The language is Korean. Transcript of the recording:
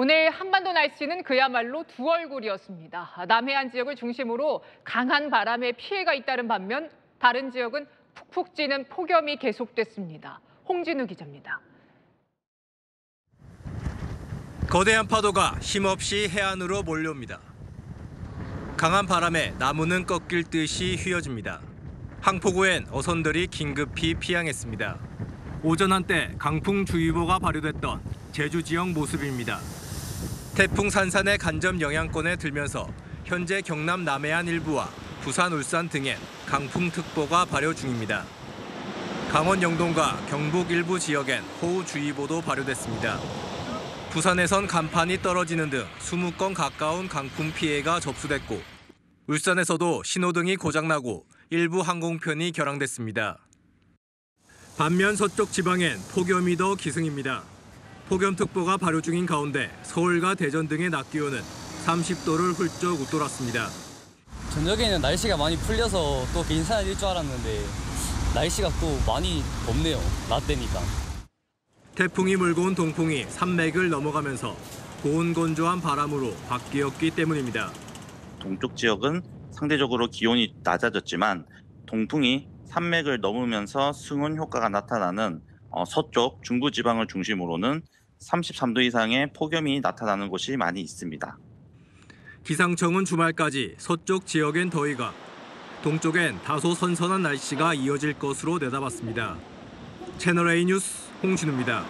오늘 한반도 날씨는 그야말로 두 얼굴이었습니다. 남해안 지역을 중심으로 강한 바람에 피해가 잇따른 반면 다른 지역은 푹푹 찌는 폭염이 계속됐습니다. 홍진우 기자입니다. 거대한 파도가 힘없이 해안으로 몰려옵니다. 강한 바람에 나무는 꺾일 듯이 휘어집니다. 항포구엔 어선들이 긴급히 피항했습니다. 오전 한때 강풍주의보가 발효됐던 제주 지역 모습입니다. 태풍 산산의 간접 영향권에 들면서 현재 경남 남해안 일부와 부산, 울산 등엔 강풍특보가 발효 중입니다. 강원 영동과 경북 일부 지역엔 호우주의보도 발효됐습니다. 부산에선 간판이 떨어지는 등 20건 가까운 강풍 피해가 접수됐고 울산에서도 신호등이 고장나고 일부 항공편이 결항됐습니다. 반면 서쪽 지방엔 폭염이 더 기승입니다. 폭염특보가 발효 중인 가운데 서울과 대전 등의 낮 기온은 30도를 훌쩍 웃돌았습니다. 저녁에는 날씨가 많이 풀려서 또 괜찮아질 줄 알았는데 날씨가 또 많이 덥네요. 낮 되니까. 태풍이 몰고 온 동풍이 산맥을 넘어가면서 고온 건조한 바람으로 바뀌었기 때문입니다. 동쪽 지역은 상대적으로 기온이 낮아졌지만 동풍이 산맥을 넘으면서 승온 효과가 나타나는 서쪽 중부지방을 중심으로는 33도 이상의 폭염이 나타나는 곳이 많이 있습니다. 기상청은 주말까지 서쪽 지역엔 더위가, 동쪽엔 다소 선선한 날씨가 이어질 것으로 내다봤습니다. 채널A 뉴스 홍진우입니다.